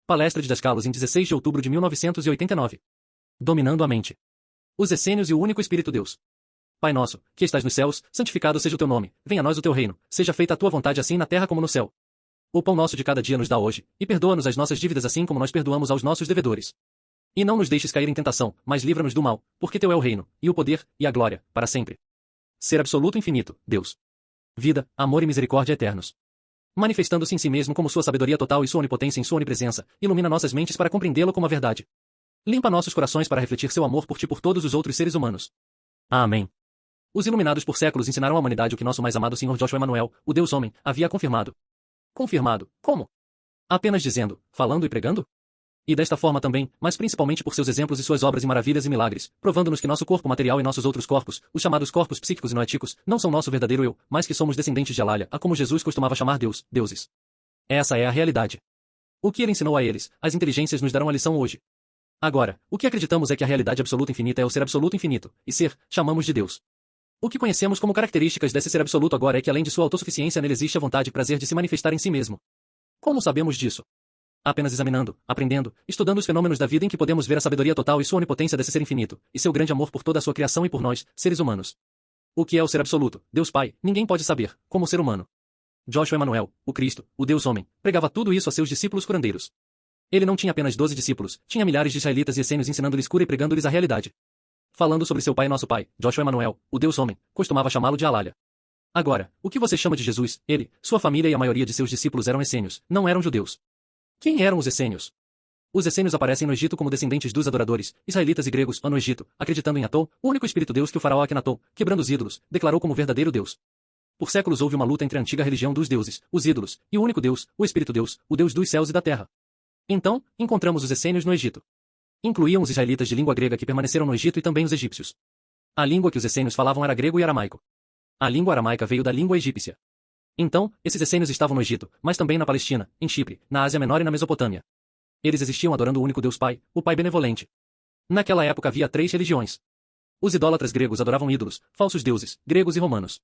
Palestra de Dascalos em 16 de outubro de 1989. Dominando a mente. Os essênios e o único Espírito Deus. Pai nosso, que estás nos céus, santificado seja o teu nome, venha a nós o teu reino, seja feita a tua vontade assim na terra como no céu. O pão nosso de cada dia nos dá hoje, e perdoa-nos as nossas dívidas assim como nós perdoamos aos nossos devedores. E não nos deixes cair em tentação, mas livra-nos do mal, porque teu é o reino, e o poder, e a glória, para sempre. Ser absoluto e infinito, Deus. Vida, amor e misericórdia eternos. Manifestando-se em si mesmo como sua sabedoria total e sua onipotência em sua onipresença, ilumina nossas mentes para compreendê-lo como a verdade. Limpa nossos corações para refletir seu amor por ti e por todos os outros seres humanos. Amém. Os iluminados por séculos ensinaram à humanidade o que nosso mais amado Senhor Joshua Emanuel, o Deus Homem, havia confirmado. Confirmado, como? Apenas dizendo, falando e pregando? E desta forma também, mas principalmente por seus exemplos e suas obras e maravilhas e milagres, provando-nos que nosso corpo material e nossos outros corpos, os chamados corpos psíquicos e noéticos, não são nosso verdadeiro eu, mas que somos descendentes de Alália, a como Jesus costumava chamar Deus, deuses. Essa é a realidade. O que ele ensinou a eles, as inteligências nos darão a lição hoje. Agora, o que acreditamos é que a realidade absoluta infinita é o ser absoluto infinito, e ser, chamamos de Deus. O que conhecemos como características desse ser absoluto agora é que além de sua autossuficiência nele existe a vontade e prazer de se manifestar em si mesmo. Como sabemos disso? Apenas examinando, aprendendo, estudando os fenômenos da vida em que podemos ver a sabedoria total e sua onipotência desse ser infinito, e seu grande amor por toda a sua criação e por nós, seres humanos. O que é o ser absoluto, Deus Pai, ninguém pode saber, como ser humano. Joshua Emanuel, o Cristo, o Deus Homem, pregava tudo isso a seus discípulos curandeiros. Ele não tinha apenas 12 discípulos, tinha milhares de israelitas e essênios ensinando-lhes cura e pregando-lhes a realidade. Falando sobre seu pai nosso pai, Joshua Emanuel, o Deus Homem, costumava chamá-lo de Alália. Agora, o que você chama de Jesus, ele, sua família e a maioria de seus discípulos eram essênios, não eram judeus. Quem eram os essênios? Os essênios aparecem no Egito como descendentes dos adoradores, israelitas e gregos, no Egito, acreditando em Atom, o único espírito Deus que o faraó Akhenaton, quebrando os ídolos, declarou como verdadeiro Deus. Por séculos houve uma luta entre a antiga religião dos deuses, os ídolos, e o único Deus, o espírito Deus, o Deus dos céus e da terra. Então, encontramos os essênios no Egito. Incluíam os israelitas de língua grega que permaneceram no Egito e também os egípcios. A língua que os essênios falavam era grego e aramaico. A língua aramaica veio da língua egípcia. Então, esses essênios estavam no Egito, mas também na Palestina, em Chipre, na Ásia Menor e na Mesopotâmia. Eles existiam adorando o único Deus Pai, o Pai benevolente. Naquela época havia 3 religiões. Os idólatras gregos adoravam ídolos, falsos deuses, gregos e romanos.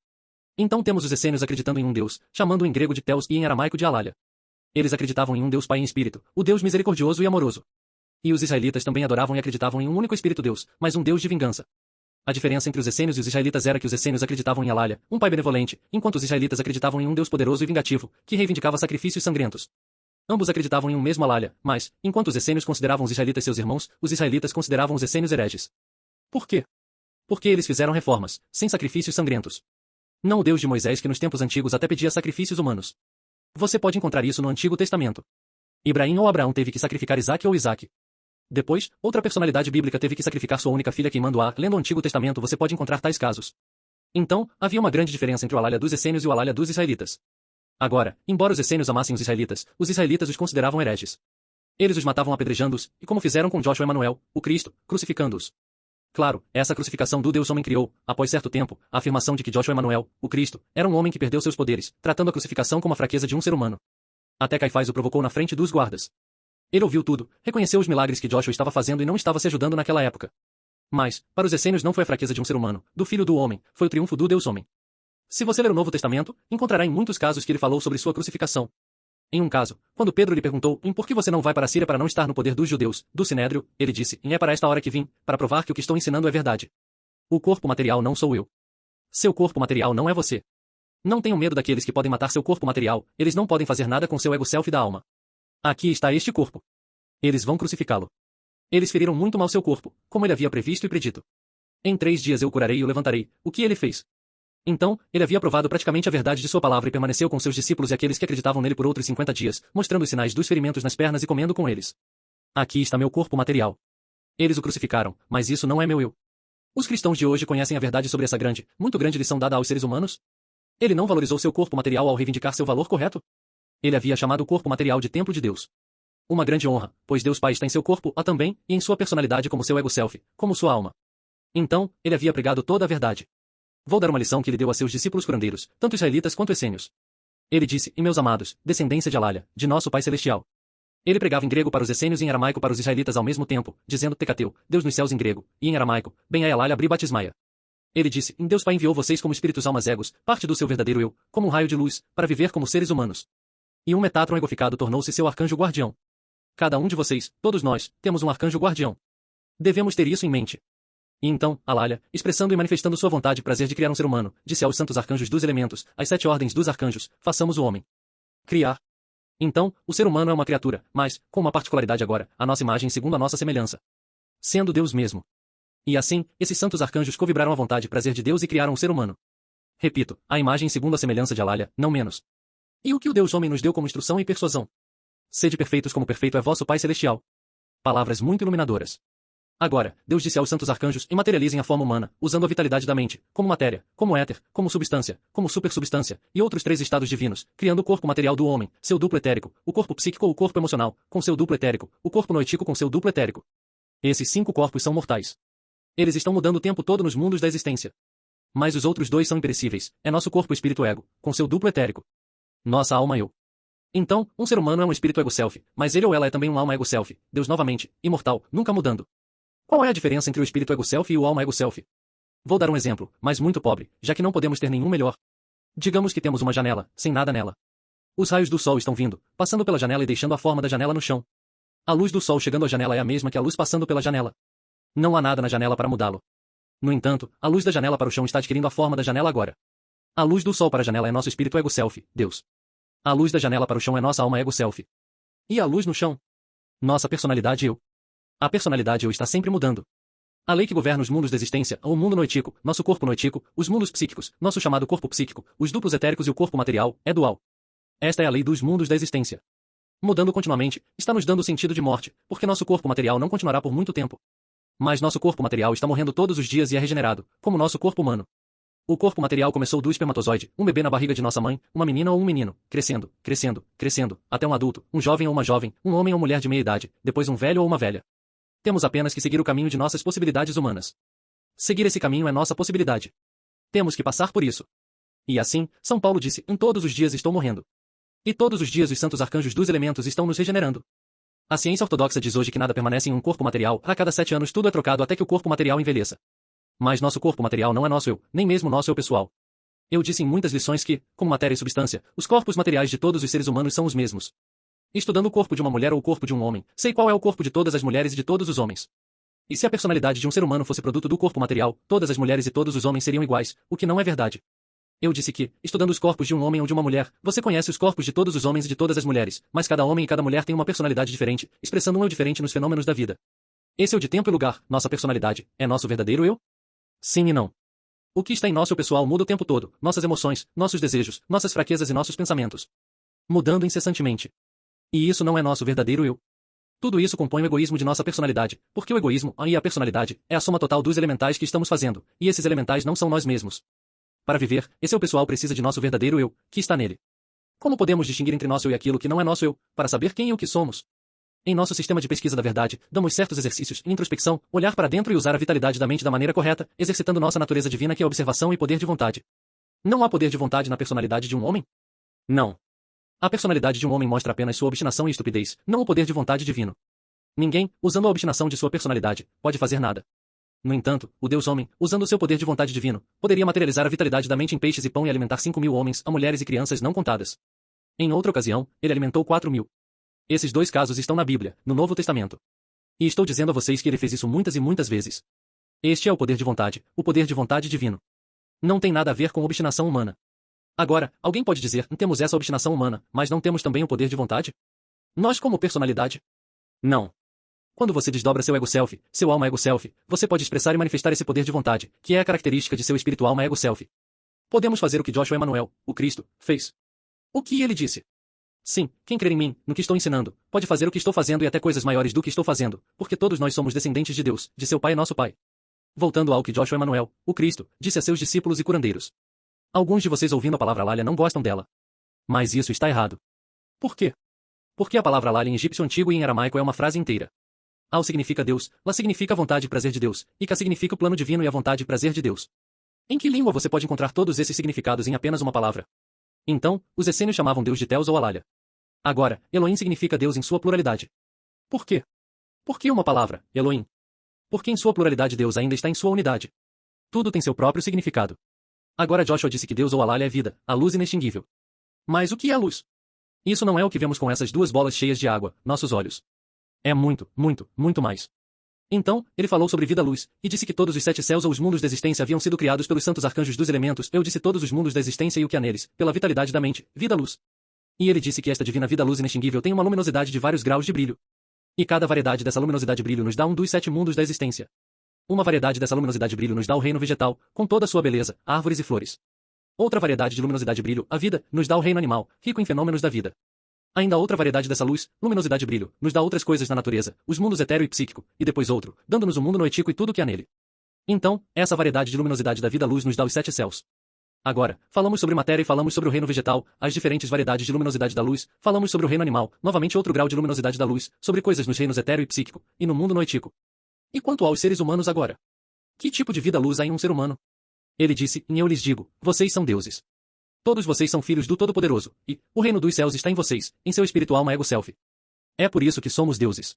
Então temos os essênios acreditando em um Deus, chamando-o em grego de Theos e em aramaico de Alália. Eles acreditavam em um Deus Pai em espírito, o Deus misericordioso e amoroso. E os israelitas também adoravam e acreditavam em um único espírito Deus, mas um Deus de vingança. A diferença entre os essênios e os israelitas era que os essênios acreditavam em Alália, um pai benevolente, enquanto os israelitas acreditavam em um Deus poderoso e vingativo, que reivindicava sacrifícios sangrentos. Ambos acreditavam em um mesmo Alália, mas, enquanto os essênios consideravam os israelitas seus irmãos, os israelitas consideravam os essênios hereges. Por quê? Porque eles fizeram reformas, sem sacrifícios sangrentos. Não o Deus de Moisés que nos tempos antigos até pedia sacrifícios humanos. Você pode encontrar isso no Antigo Testamento. Ibrahim ou Abraão teve que sacrificar Isaque ou Isaque. Depois, outra personalidade bíblica teve que sacrificar sua única filha queimando-a. Lendo o Antigo Testamento você pode encontrar tais casos. Então, havia uma grande diferença entre o Alália dos essênios e o Alália dos israelitas. Agora, embora os essênios amassem os israelitas os consideravam hereges. Eles os matavam apedrejando-os, e como fizeram com Joshua Emanuel, o Cristo, crucificando-os. Claro, essa crucificação do Deus Homem criou, após certo tempo, a afirmação de que Joshua Emanuel, o Cristo, era um homem que perdeu seus poderes, tratando a crucificação como a fraqueza de um ser humano. Até Caifás o provocou na frente dos guardas. Ele ouviu tudo, reconheceu os milagres que Joshua estava fazendo e não estava se ajudando naquela época. Mas, para os essênios não foi a fraqueza de um ser humano, do Filho do Homem, foi o triunfo do Deus Homem. Se você ler o Novo Testamento, encontrará em muitos casos que ele falou sobre sua crucificação. Em um caso, quando Pedro lhe perguntou em por que você não vai para a Síria para não estar no poder dos judeus, do Sinédrio, ele disse, é para esta hora que vim, para provar que o que estou ensinando é verdade. O corpo material não sou eu. Seu corpo material não é você. Não tenham medo daqueles que podem matar seu corpo material, eles não podem fazer nada com seu ego-self da alma. Aqui está este corpo. Eles vão crucificá-lo. Eles feriram muito mal seu corpo, como ele havia previsto e predito. Em 3 dias eu o curarei e o levantarei. O que ele fez? Então, ele havia provado praticamente a verdade de sua palavra e permaneceu com seus discípulos e aqueles que acreditavam nele por outros 50 dias, mostrando os sinais dos ferimentos nas pernas e comendo com eles. Aqui está meu corpo material. Eles o crucificaram, mas isso não é meu eu. Os cristãos de hoje conhecem a verdade sobre essa grande, muito grande lição dada aos seres humanos? Ele não valorizou seu corpo material ao reivindicar seu valor correto? Ele havia chamado o corpo material de templo de Deus. Uma grande honra, pois Deus Pai está em seu corpo, também, e em sua personalidade como seu ego-self, como sua alma. Então, ele havia pregado toda a verdade. Vou dar uma lição que ele deu a seus discípulos curandeiros, tanto israelitas quanto essênios. Ele disse, e meus amados, descendência de Alália, de nosso Pai Celestial. Ele pregava em grego para os essênios e em aramaico para os israelitas ao mesmo tempo, dizendo Tecateu, Deus nos céus em grego, e em aramaico, Ben Alália Abri Batismaia. Ele disse, em Deus Pai enviou vocês como espíritos almas egos, parte do seu verdadeiro eu, como um raio de luz, para viver como seres humanos. E um metatron egoficado tornou-se seu arcanjo guardião. Cada um de vocês, todos nós, temos um arcanjo guardião. Devemos ter isso em mente. E então, Alália, expressando e manifestando sua vontade e prazer de criar um ser humano, disse aos santos arcanjos dos elementos, às 7 ordens dos arcanjos, façamos o homem. Criar. Então, o ser humano é uma criatura, mas, com uma particularidade agora, a nossa imagem segundo a nossa semelhança. Sendo Deus mesmo. E assim, esses santos arcanjos covibraram a vontade e prazer de Deus e criaram o ser humano. Repito, a imagem segundo a semelhança de Alália, não menos. E o que o Deus homem nos deu como instrução e persuasão? Sede perfeitos como perfeito é vosso Pai Celestial. Palavras muito iluminadoras. Agora, Deus disse aos santos arcanjos e materializem a forma humana, usando a vitalidade da mente, como matéria, como éter, como substância, como supersubstância, e outros 3 estados divinos, criando o corpo material do homem, seu duplo etérico, o corpo psíquico ou o corpo emocional, com seu duplo etérico, o corpo noítico com seu duplo etérico. Esses 5 corpos são mortais. Eles estão mudando o tempo todo nos mundos da existência. Mas os outros 2 são imperecíveis, é nosso corpo espírito ego, com seu duplo etérico. Nossa alma eu. Então, um ser humano é um espírito ego-self, mas ele ou ela é também uma alma ego-self, Deus novamente, imortal, nunca mudando. Qual é a diferença entre o espírito ego-self e o alma ego-self? Vou dar um exemplo, mas muito pobre, já que não podemos ter nenhum melhor. Digamos que temos uma janela, sem nada nela. Os raios do sol estão vindo, passando pela janela e deixando a forma da janela no chão. A luz do sol chegando à janela é a mesma que a luz passando pela janela. Não há nada na janela para mudá-lo. No entanto, a luz da janela para o chão está adquirindo a forma da janela agora. A luz do sol para a janela é nosso espírito ego-self, Deus. A luz da janela para o chão é nossa alma ego-self. E a luz no chão? Nossa personalidade eu. A personalidade eu está sempre mudando. A lei que governa os mundos da existência, o mundo noítico, nosso corpo noítico, os mundos psíquicos, nosso chamado corpo psíquico, os duplos etéricos e o corpo material, é dual. Esta é a lei dos mundos da existência. Mudando continuamente, está nos dando o sentido de morte, porque nosso corpo material não continuará por muito tempo. Mas nosso corpo material está morrendo todos os dias e é regenerado, como nosso corpo humano. O corpo material começou do espermatozoide, um bebê na barriga de nossa mãe, uma menina ou um menino, crescendo, crescendo, crescendo, até um adulto, um jovem ou uma jovem, um homem ou mulher de meia idade, depois um velho ou uma velha. Temos apenas que seguir o caminho de nossas possibilidades humanas. Seguir esse caminho é nossa possibilidade. Temos que passar por isso. E assim, São Paulo disse, em todos os dias estou morrendo. E todos os dias os santos arcanjos dos elementos estão nos regenerando. A ciência ortodoxa diz hoje que nada permanece em um corpo material, a cada 7 anos tudo é trocado até que o corpo material envelheça. Mas nosso corpo material não é nosso eu, nem mesmo nosso eu pessoal. Eu disse em muitas lições que, como matéria e substância, os corpos materiais de todos os seres humanos são os mesmos. Estudando o corpo de uma mulher ou o corpo de um homem, sei qual é o corpo de todas as mulheres e de todos os homens. E se a personalidade de um ser humano fosse produto do corpo material, todas as mulheres e todos os homens seriam iguais, o que não é verdade. Eu disse que, estudando os corpos de um homem ou de uma mulher, você conhece os corpos de todos os homens e de todas as mulheres, mas cada homem e cada mulher tem uma personalidade diferente, expressando um eu diferente nos fenômenos da vida. Esse eu de tempo e lugar, nossa personalidade, é nosso verdadeiro eu? Sim e não. O que está em nosso eu pessoal muda o tempo todo, nossas emoções, nossos desejos, nossas fraquezas e nossos pensamentos. Mudando incessantemente. E isso não é nosso verdadeiro eu. Tudo isso compõe o egoísmo de nossa personalidade, porque o egoísmo, e a personalidade, é a soma total dos elementais que estamos fazendo, e esses elementais não são nós mesmos. Para viver, esse eu pessoal precisa de nosso verdadeiro eu, que está nele. Como podemos distinguir entre nosso eu e aquilo que não é nosso eu, para saber quem e o que somos? Em nosso sistema de pesquisa da verdade, damos certos exercícios, introspecção, olhar para dentro e usar a vitalidade da mente da maneira correta, exercitando nossa natureza divina que é observação e poder de vontade. Não há poder de vontade na personalidade de um homem? Não. A personalidade de um homem mostra apenas sua obstinação e estupidez, não o poder de vontade divino. Ninguém, usando a obstinação de sua personalidade, pode fazer nada. No entanto, o Deus homem, usando o seu poder de vontade divino, poderia materializar a vitalidade da mente em peixes e pão e alimentar 5.000 homens, a mulheres e crianças não contadas. Em outra ocasião, ele alimentou 4.000. Esses 2 casos estão na Bíblia, no Novo Testamento. E estou dizendo a vocês que ele fez isso muitas e muitas vezes. Este é o poder de vontade, o poder de vontade divino. Não tem nada a ver com obstinação humana. Agora, alguém pode dizer, temos essa obstinação humana, mas não temos também o poder de vontade? Nós como personalidade? Não. Quando você desdobra seu ego-self, seu alma ego-self, você pode expressar e manifestar esse poder de vontade, que é a característica de seu espírito alma ego-self. Podemos fazer o que Joshua Emanuel, o Cristo, fez. O que ele disse? Sim, quem crer em mim, no que estou ensinando, pode fazer o que estou fazendo e até coisas maiores do que estou fazendo, porque todos nós somos descendentes de Deus, de seu Pai e nosso Pai. Voltando ao que Joshua Emanuel, o Cristo, disse a seus discípulos e curandeiros. Alguns de vocês ouvindo a palavra Lália não gostam dela. Mas isso está errado. Por quê? Porque a palavra Lália em egípcio antigo e em aramaico é uma frase inteira. Al significa Deus, Lá significa a vontade e prazer de Deus, e Ka significa o plano divino e a vontade e prazer de Deus. Em que língua você pode encontrar todos esses significados em apenas uma palavra? Então, os essênios chamavam Deus de Teos ou Alália. Agora, Elohim significa Deus em sua pluralidade. Por quê? Por que uma palavra, Elohim? Porque em sua pluralidade Deus ainda está em sua unidade. Tudo tem seu próprio significado. Agora Joshua disse que Deus ou Alália é vida, a luz inextinguível. Mas o que é a luz? Isso não é o que vemos com essas 2 bolas cheias de água, nossos olhos. É muito, muito, muito mais. Então, ele falou sobre vida-luz, e disse que todos os 7 céus ou os mundos da existência haviam sido criados pelos santos arcanjos dos elementos. Eu disse todos os mundos da existência e o que há neles, pela vitalidade da mente, vida-luz. E ele disse que esta divina vida-luz inextinguível tem uma luminosidade de vários graus de brilho. E cada variedade dessa luminosidade de brilho nos dá um dos 7 mundos da existência. Uma variedade dessa luminosidade de brilho nos dá o reino vegetal, com toda a sua beleza, árvores e flores. Outra variedade de luminosidade de brilho, a vida, nos dá o reino animal, rico em fenômenos da vida. Ainda outra variedade dessa luz, luminosidade e brilho, nos dá outras coisas na natureza, os mundos etéreo e psíquico, e depois outro, dando-nos o mundo noético e tudo o que há nele. Então, essa variedade de luminosidade da vida-luz nos dá os 7 céus. Agora, falamos sobre matéria e falamos sobre o reino vegetal, as diferentes variedades de luminosidade da luz, falamos sobre o reino animal, novamente outro grau de luminosidade da luz, sobre coisas nos reinos etéreo e psíquico, e no mundo noético. E quanto aos seres humanos agora? Que tipo de vida-luz há em um ser humano? Ele disse, e eu lhes digo, vocês são deuses. Todos vocês são filhos do Todo-Poderoso, e o reino dos céus está em vocês, em seu espírito alma ego-self. É por isso que somos deuses.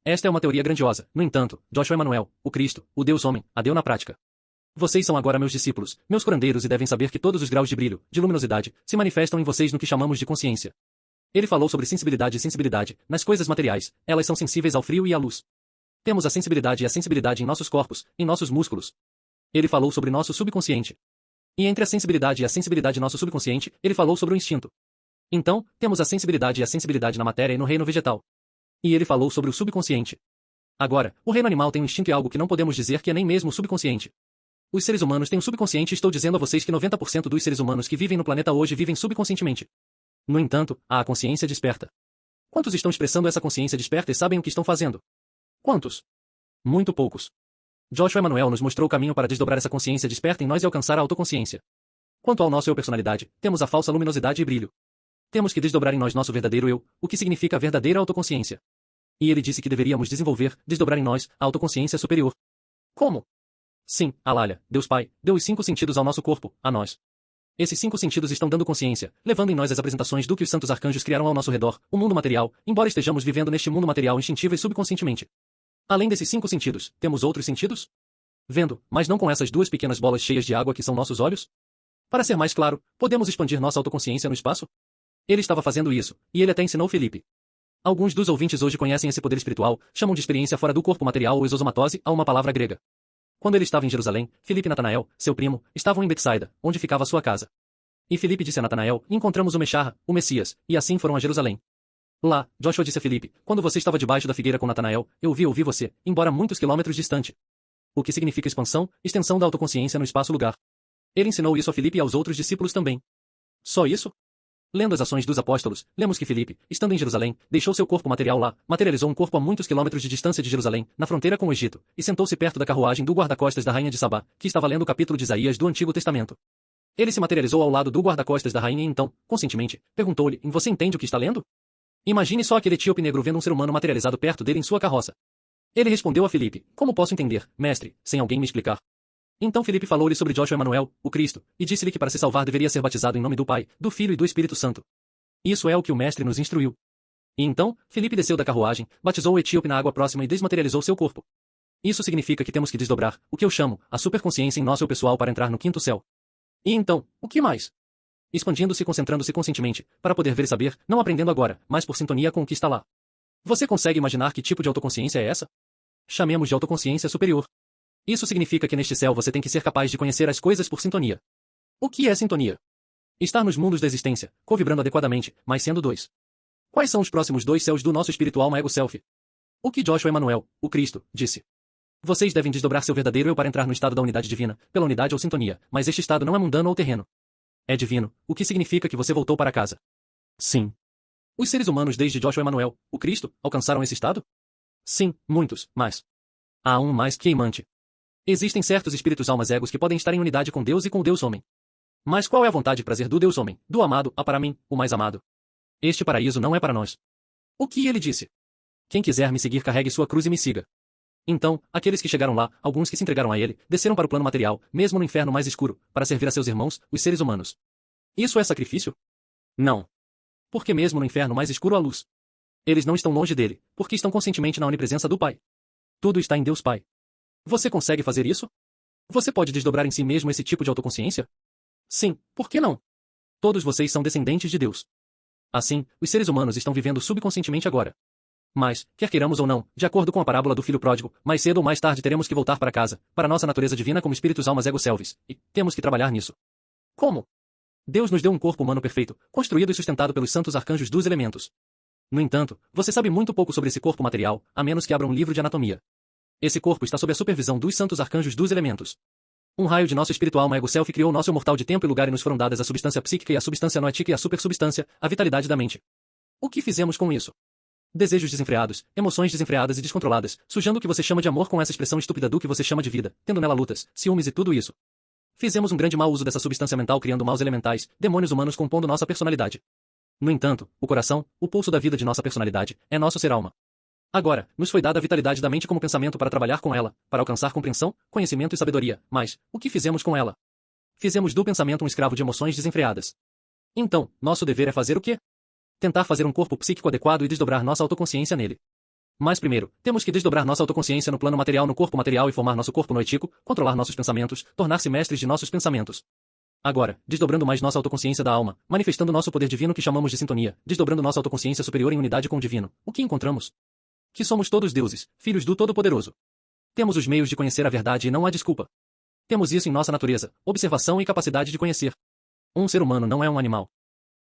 Esta é uma teoria grandiosa, no entanto, Joshua Emanuel, o Cristo, o Deus-Homem, a deu na prática. Vocês são agora meus discípulos, meus curandeiros e devem saber que todos os graus de brilho, de luminosidade, se manifestam em vocês no que chamamos de consciência. Ele falou sobre sensibilidade e sensibilidade, nas coisas materiais, elas são sensíveis ao frio e à luz. Temos a sensibilidade e a sensibilidade em nossos corpos, em nossos músculos. Ele falou sobre nosso subconsciente. E entre a sensibilidade e a sensibilidade nosso subconsciente, ele falou sobre o instinto. Então, temos a sensibilidade e a sensibilidade na matéria e no reino vegetal. E ele falou sobre o subconsciente. Agora, o reino animal tem um instinto e algo que não podemos dizer que é nem mesmo o subconsciente. Os seres humanos têm um subconsciente e estou dizendo a vocês que 90% dos seres humanos que vivem no planeta hoje vivem subconscientemente. No entanto, há a consciência desperta. Quantos estão expressando essa consciência desperta e sabem o que estão fazendo? Quantos? Muito poucos. Joshua Emanuel nos mostrou o caminho para desdobrar essa consciência desperta em nós e alcançar a autoconsciência. Quanto ao nosso eu personalidade, temos a falsa luminosidade e brilho. Temos que desdobrar em nós nosso verdadeiro eu, o que significa a verdadeira autoconsciência. E ele disse que deveríamos desdobrar em nós, a autoconsciência superior. Como? Sim, Alália, Deus Pai, deu os 5 sentidos ao nosso corpo, a nós. Esses 5 sentidos estão dando consciência, levando em nós as apresentações do que os santos arcanjos criaram ao nosso redor, o mundo material, embora estejamos vivendo neste mundo material instintivo e subconscientemente. Além desses 5 sentidos, temos outros sentidos? Vendo, mas não com essas 2 pequenas bolas cheias de água que são nossos olhos? Para ser mais claro, podemos expandir nossa autoconsciência no espaço? Ele estava fazendo isso, e ele até ensinou Felipe. Alguns dos ouvintes hoje conhecem esse poder espiritual, chamam de experiência fora do corpo material ou exosomatose, a uma palavra grega. Quando ele estava em Jerusalém, Felipe e Natanael, seu primo, estavam em Betsaida, onde ficava sua casa. E Felipe disse a Natanael, encontramos o Mexarra, o Messias, e assim foram a Jerusalém. Lá, Joshua disse a Felipe, quando você estava debaixo da figueira com Natanael, eu ouvi você, embora muitos quilômetros distante. O que significa expansão, extensão da autoconsciência no espaço-lugar. Ele ensinou isso a Felipe e aos outros discípulos também. Só isso? Lendo as ações dos apóstolos, lemos que Felipe, estando em Jerusalém, deixou seu corpo material lá, materializou um corpo a muitos quilômetros de distância de Jerusalém, na fronteira com o Egito, e sentou-se perto da carruagem do guarda-costas da rainha de Sabá, que estava lendo o capítulo de Isaías do Antigo Testamento. Ele se materializou ao lado do guarda-costas da rainha e então, conscientemente, perguntou-lhe, você entende o que está lendo? Imagine só aquele etíope negro vendo um ser humano materializado perto dele em sua carroça. Ele respondeu a Felipe, como posso entender, mestre, sem alguém me explicar? Então Felipe falou-lhe sobre Joshua Emanuel, o Cristo, e disse-lhe que para se salvar deveria ser batizado em nome do Pai, do Filho e do Espírito Santo. Isso é o que o mestre nos instruiu. E então, Felipe desceu da carruagem, batizou o etíope na água próxima e desmaterializou seu corpo. Isso significa que temos que desdobrar, o que eu chamo, a superconsciência em nosso eu pessoal para entrar no 5º céu. E então, o que mais? Expandindo-se e concentrando-se conscientemente, para poder ver e saber, não aprendendo agora, mas por sintonia com o que está lá. Você consegue imaginar que tipo de autoconsciência é essa? Chamemos de autoconsciência superior. Isso significa que neste céu você tem que ser capaz de conhecer as coisas por sintonia. O que é sintonia? Estar nos mundos da existência, co-vibrando adequadamente, mas sendo 2. Quais são os próximos 2 céus do nosso espírito alma ego-self? O que Joshua Emanuel, o Cristo, disse. Vocês devem desdobrar seu verdadeiro eu para entrar no estado da unidade divina, pela unidade ou sintonia, mas este estado não é mundano ou terreno. É divino, o que significa que você voltou para casa. Sim. Os seres humanos desde Joshua Emanuel, o Cristo, alcançaram esse estado? Sim, muitos, mas há um mais queimante. Existem certos espíritos almas egos que podem estar em unidade com Deus e com o Deus-Homem. Mas qual é a vontade e prazer do Deus-Homem, do amado, a para mim, o mais amado? Este paraíso não é para nós. O que ele disse? Quem quiser me seguir carregue sua cruz e me siga. Então, aqueles que chegaram lá, alguns que se entregaram a ele, desceram para o plano material, mesmo no inferno mais escuro, para servir a seus irmãos, os seres humanos. Isso é sacrifício? Não. Porque mesmo no inferno mais escuro há luz. Eles não estão longe dele, porque estão conscientemente na onipresença do Pai. Tudo está em Deus Pai. Você consegue fazer isso? Você pode desdobrar em si mesmo esse tipo de autoconsciência? Sim, por que não? Todos vocês são descendentes de Deus. Assim, os seres humanos estão vivendo subconscientemente agora. Mas, quer queiramos ou não, de acordo com a parábola do filho pródigo, mais cedo ou mais tarde teremos que voltar para casa, para nossa natureza divina como espíritos almas ego selves, e temos que trabalhar nisso. Como? Deus nos deu um corpo humano perfeito, construído e sustentado pelos santos arcanjos dos elementos. No entanto, você sabe muito pouco sobre esse corpo material, a menos que abra um livro de anatomia. Esse corpo está sob a supervisão dos santos arcanjos dos elementos. Um raio de nosso espírito alma ego self criou nosso mortal de tempo e lugar e nos foram dadas a substância psíquica e a substância noética e a supersubstância, a vitalidade da mente. O que fizemos com isso? Desejos desenfreados, emoções desenfreadas e descontroladas, sujando o que você chama de amor com essa expressão estúpida do que você chama de vida, tendo nela lutas, ciúmes e tudo isso. Fizemos um grande mau uso dessa substância mental criando maus elementais, demônios humanos compondo nossa personalidade. No entanto, o coração, o pulso da vida de nossa personalidade, é nosso ser alma. Agora, nos foi dada a vitalidade da mente como pensamento para trabalhar com ela, para alcançar compreensão, conhecimento e sabedoria, mas, o que fizemos com ela? Fizemos do pensamento um escravo de emoções desenfreadas. Então, nosso dever é fazer o quê? Tentar fazer um corpo psíquico adequado e desdobrar nossa autoconsciência nele. Mas primeiro, temos que desdobrar nossa autoconsciência no plano material no corpo material e formar nosso corpo noético, controlar nossos pensamentos, tornar-se mestres de nossos pensamentos. Agora, desdobrando mais nossa autoconsciência da alma, manifestando nosso poder divino que chamamos de sintonia, desdobrando nossa autoconsciência superior em unidade com o divino, o que encontramos? Que somos todos deuses, filhos do Todo-Poderoso. Temos os meios de conhecer a verdade e não há desculpa. Temos isso em nossa natureza, observação e capacidade de conhecer. Um ser humano não é um animal.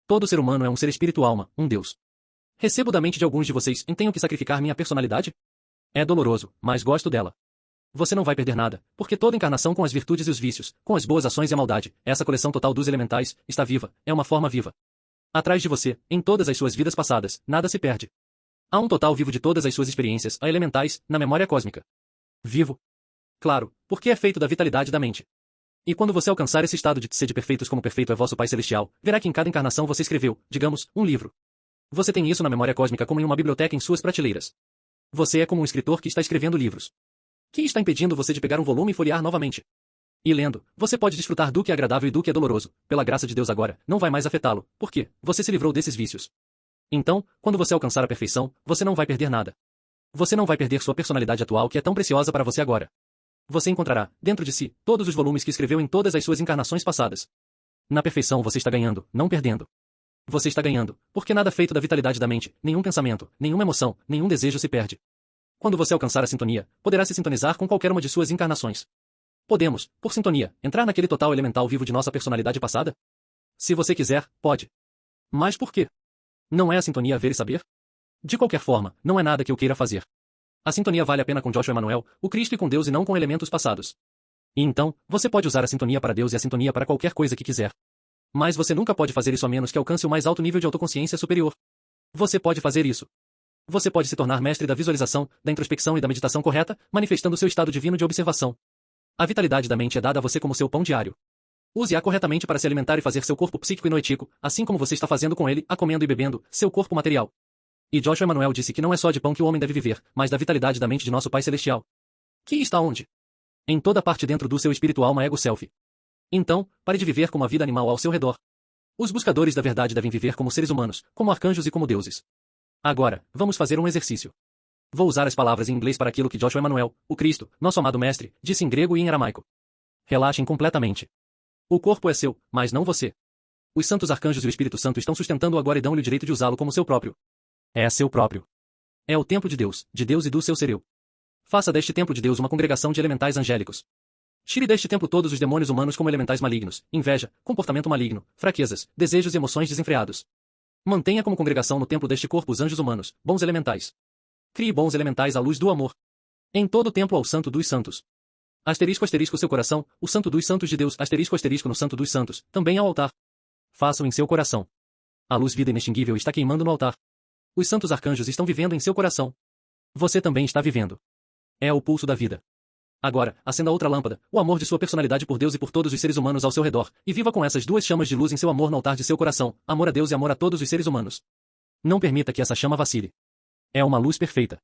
Todo ser humano é um ser espírito-alma, um Deus. Recebo da mente de alguns de vocês e tenho que sacrificar minha personalidade? É doloroso, mas gosto dela. Você não vai perder nada, porque toda encarnação com as virtudes e os vícios, com as boas ações e a maldade, essa coleção total dos elementais, está viva, é uma forma viva. Atrás de você, em todas as suas vidas passadas, nada se perde. Há um total vivo de todas as suas experiências, a elementais, na memória cósmica. Vivo. Claro, porque é feito da vitalidade da mente. E quando você alcançar esse estado de sede perfeitos como perfeito é vosso Pai Celestial, verá que em cada encarnação você escreveu, digamos, um livro. Você tem isso na memória cósmica como em uma biblioteca em suas prateleiras. Você é como um escritor que está escrevendo livros. Que está impedindo você de pegar um volume e folhear novamente? E lendo, você pode desfrutar do que é agradável e do que é doloroso. Pela graça de Deus agora, não vai mais afetá-lo. Por quê? Você se livrou desses vícios. Então, quando você alcançar a perfeição, você não vai perder nada. Você não vai perder sua personalidade atual que é tão preciosa para você agora. Você encontrará, dentro de si, todos os volumes que escreveu em todas as suas encarnações passadas. Na perfeição você está ganhando, não perdendo. Você está ganhando, porque nada feito da vitalidade da mente, nenhum pensamento, nenhuma emoção, nenhum desejo se perde. Quando você alcançar a sintonia, poderá se sintonizar com qualquer uma de suas encarnações. Podemos, por sintonia, entrar naquele total elemental vivo de nossa personalidade passada? Se você quiser, pode. Mas por quê? Não é a sintonia ver e saber? De qualquer forma, não é nada que eu queira fazer. A sintonia vale a pena com Joshua Emanuel, o Cristo e com Deus e não com elementos passados. E então, você pode usar a sintonia para Deus e a sintonia para qualquer coisa que quiser. Mas você nunca pode fazer isso a menos que alcance o mais alto nível de autoconsciência superior. Você pode fazer isso. Você pode se tornar mestre da visualização, da introspecção e da meditação correta, manifestando seu estado divino de observação. A vitalidade da mente é dada a você como seu pão diário. Use-a corretamente para se alimentar e fazer seu corpo psíquico e noético, assim como você está fazendo com ele, a comendo e bebendo, seu corpo material. E Joshua Emanuel disse que não é só de pão que o homem deve viver, mas da vitalidade da mente de nosso Pai Celestial. Que está onde? Em toda parte dentro do seu espírito alma ego self. Então, pare de viver como a vida animal ao seu redor. Os buscadores da verdade devem viver como seres humanos, como arcanjos e como deuses. Agora, vamos fazer um exercício. Vou usar as palavras em inglês para aquilo que Joshua Emanuel, o Cristo, nosso amado mestre, disse em grego e em aramaico. Relaxem completamente. O corpo é seu, mas não você. Os santos arcanjos e o Espírito Santo estão sustentando-o agora e dão-lhe o direito de usá-lo como seu próprio. É seu próprio. É o templo de Deus e do seu ser eu. Faça deste templo de Deus uma congregação de elementais angélicos. Tire deste templo todos os demônios humanos como elementais malignos, inveja, comportamento maligno, fraquezas, desejos e emoções desenfreados. Mantenha como congregação no templo deste corpo os anjos humanos, bons elementais. Crie bons elementais à luz do amor. Em todo o templo ao Santo dos Santos. Asterisco asterisco seu coração, o Santo dos Santos de Deus, asterisco asterisco no Santo dos Santos, também ao altar. Faça-o em seu coração. A luz vida inextinguível está queimando no altar. Os santos arcanjos estão vivendo em seu coração. Você também está vivendo. É o pulso da vida. Agora, acenda outra lâmpada, o amor de sua personalidade por Deus e por todos os seres humanos ao seu redor, e viva com essas duas chamas de luz em seu amor no altar de seu coração, amor a Deus e amor a todos os seres humanos. Não permita que essa chama vacile. É uma luz perfeita.